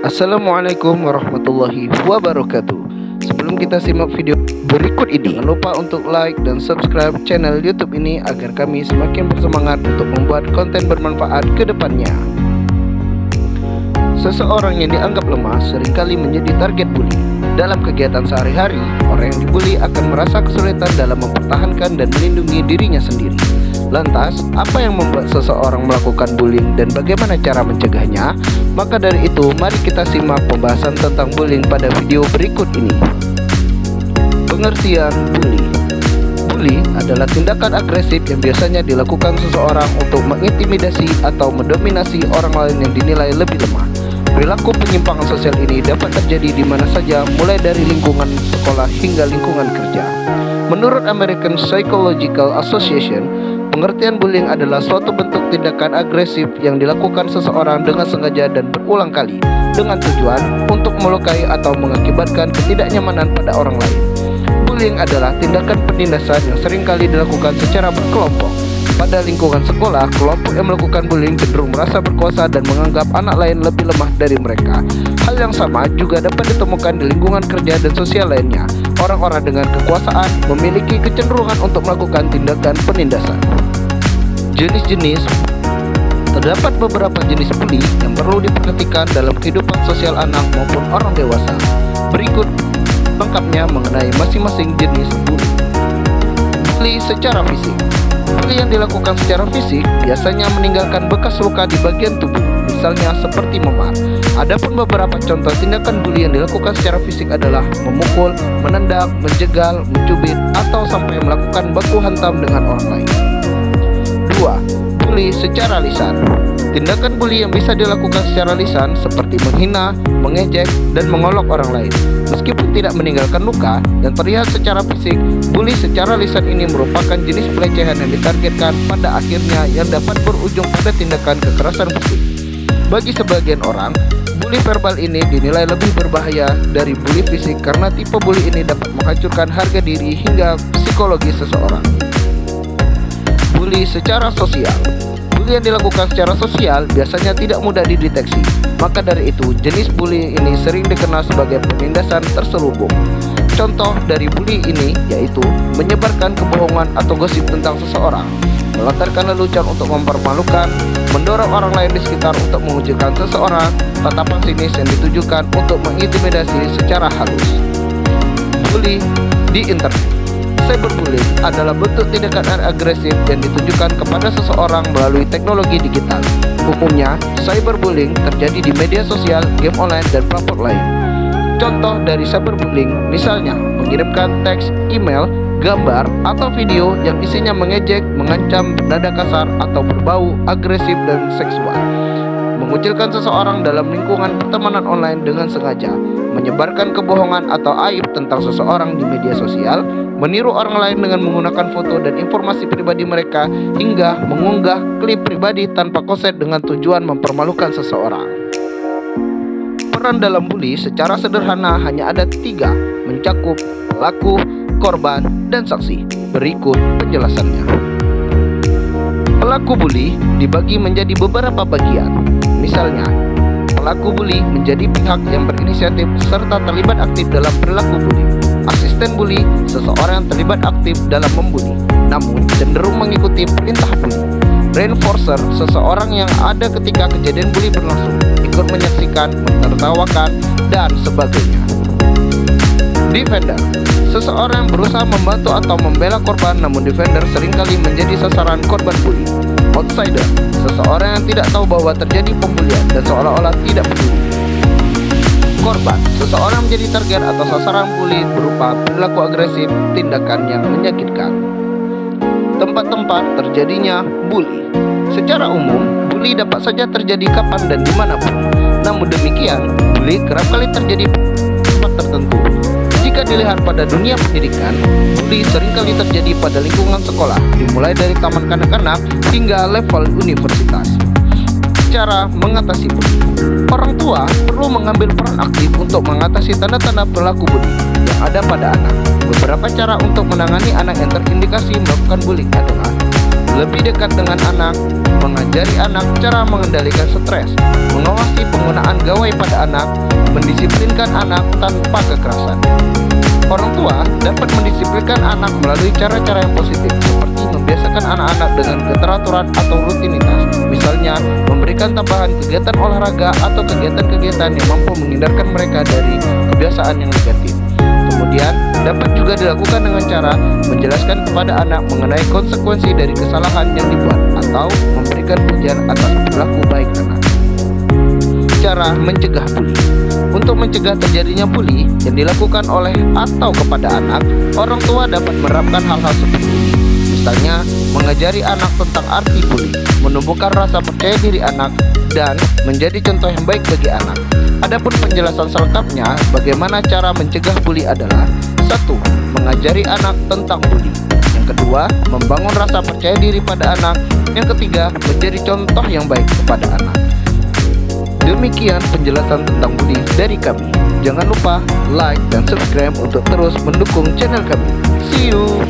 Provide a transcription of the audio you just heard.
Assalamualaikum warahmatullahi wabarakatuh. Sebelum kita simak video berikut ini, jangan lupa untuk like dan subscribe channel YouTube ini agar kami semakin bersemangat untuk membuat konten bermanfaat ke depannya. Seseorang yang dianggap lemah seringkali menjadi target bully. Dalam kegiatan sehari-hari, orang yang dibully akan merasa kesulitan dalam mempertahankan dan melindungi dirinya sendiri. Lantas, apa yang membuat seseorang melakukan bullying dan bagaimana cara mencegahnya? Maka dari itu, mari kita simak pembahasan tentang bullying pada video berikut ini. Pengertian bully. Bully adalah tindakan agresif yang biasanya dilakukan seseorang untuk mengintimidasi atau mendominasi orang lain yang dinilai lebih lemah. Perilaku penyimpangan sosial ini dapat terjadi di mana saja, mulai dari lingkungan sekolah hingga lingkungan kerja. Menurut American Psychological Association, pengertian bullying adalah suatu bentuk tindakan agresif yang dilakukan seseorang dengan sengaja dan berulang kali dengan tujuan untuk melukai atau mengakibatkan ketidaknyamanan pada orang lain. Bullying adalah tindakan penindasan yang seringkali dilakukan secara berkelompok. Pada lingkungan sekolah, kelompok yang melakukan bullying cenderung merasa berkuasa dan menganggap anak lain lebih lemah dari mereka. Hal yang sama juga dapat ditemukan di lingkungan kerja dan sosial lainnya. Orang-orang dengan kekuasaan memiliki kecenderungan untuk melakukan tindakan penindasan. Jenis-jenis. Terdapat beberapa jenis bully yang perlu diperhatikan dalam kehidupan sosial anak maupun orang dewasa. Berikut lengkapnya mengenai masing-masing jenis bully. Bully secara fisik. Bully yang dilakukan secara fisik biasanya meninggalkan bekas luka di bagian tubuh, misalnya seperti memar. Adapun beberapa contoh tindakan bully yang dilakukan secara fisik adalah memukul, menendang, menjegal, mencubit, atau sampai melakukan baku hantam dengan orang lain. 2. Bully secara lisan. Tindakan bully yang bisa dilakukan secara lisan seperti menghina, mengejek, dan mengolok orang lain. Meskipun tidak meninggalkan luka dan terlihat secara fisik, bully secara lisan ini merupakan jenis pelecehan yang ditargetkan pada akhirnya yang dapat berujung pada tindakan kekerasan fisik. Bagi sebagian orang, bully verbal ini dinilai lebih berbahaya dari bully fisik karena tipe bully ini dapat menghancurkan harga diri hingga psikologi seseorang. Bully secara sosial. Bully yang dilakukan secara sosial biasanya tidak mudah dideteksi. Maka dari itu, jenis bully ini sering dikenal sebagai penindasan terselubung. Contoh dari bully ini yaitu menyebarkan kebohongan atau gosip tentang seseorang, melontarkan lelucon untuk mempermalukan, mendorong orang lain di sekitar untuk mengucilkan seseorang, tatapan sinis yang ditujukan untuk mengintimidasi secara halus. Bully di internet. Cyberbullying adalah bentuk tindakan agresif yang ditujukan kepada seseorang melalui teknologi digital. Umumnya, cyberbullying terjadi di media sosial, game online, dan platform lain. Contoh dari cyberbullying misalnya mengirimkan teks, email, gambar, atau video yang isinya mengejek, mengancam, bernada kasar, atau berbau agresif dan seksual. Mengucilkan seseorang dalam lingkungan pertemanan online dengan sengaja, menyebarkan kebohongan atau aib tentang seseorang di media sosial, meniru orang lain dengan menggunakan foto dan informasi pribadi mereka, hingga mengunggah klip pribadi tanpa konsen dengan tujuan mempermalukan seseorang. Peran dalam bully secara sederhana hanya ada 3, mencakup pelaku, korban, dan saksi. Berikut penjelasannya. Pelaku bully dibagi menjadi beberapa bagian. Misalnya, pelaku bully menjadi pihak yang berinisiatif serta terlibat aktif dalam perilaku bully. Asisten bully, seseorang yang terlibat aktif dalam membuli, namun cenderung mengikuti perintah bully. Reinforcer, seseorang yang ada ketika kejadian bully berlangsung, ikut menyaksikan, menertawakan, dan sebagainya. Defender, seseorang yang berusaha membantu atau membela korban, namun defender seringkali menjadi sasaran korban bully. Outsider, seseorang yang tidak tahu bahwa terjadi pembulian dan seolah-olah tidak peduli. Korban, seseorang menjadi target atau sasaran bully berupa perilaku agresif, tindakan yang menyakitkan. Tempat-tempat terjadinya bully. Secara umum, bully dapat saja terjadi kapan dan dimanapun. Namun demikian, bully kerap kali terjadi pada tempat tertentu. Jika dilihat pada dunia pendidikan, bully seringkali terjadi pada lingkungan sekolah, dimulai dari taman kanak-kanak hingga level universitas. Cara mengatasi bully. Orang tua perlu mengambil peran aktif untuk mengatasi tanda-tanda perilaku bully yang ada pada anak. Beberapa cara untuk menangani anak yang terindikasi melakukan bullying adalah lebih dekat dengan anak, mengajari anak cara mengendalikan stres, mengawasi penggunaan gawai pada anak, mendisiplinkan anak tanpa kekerasan. Orang tua dapat mendisiplinkan anak melalui cara-cara yang positif, seperti membiasakan anak-anak dengan keteraturan atau rutinitas. Misalnya, memberikan tambahan kegiatan olahraga atau kegiatan-kegiatan yang mampu menghindarkan mereka dari kebiasaan yang negatif. Kemudian, dapat juga dilakukan dengan cara menjelaskan kepada anak mengenai konsekuensi dari kesalahan yang dibuat atau memberikan pujian atas perilaku baik anak. Cara mencegah bully. Untuk mencegah terjadinya bully yang dilakukan oleh atau kepada anak, orang tua dapat menerapkan hal-hal seperti ini. Misalnya, mengajari anak tentang arti bully, menumbuhkan rasa percaya diri anak, dan menjadi contoh yang baik bagi anak. Adapun penjelasan selengkapnya bagaimana cara mencegah bully adalah: 1. Mengajari anak tentang bully. Yang kedua, membangun rasa percaya diri pada anak. Yang ketiga, menjadi contoh yang baik kepada anak. Demikian penjelasan tentang bully dari kami. Jangan lupa like dan subscribe untuk terus mendukung channel kami. See you!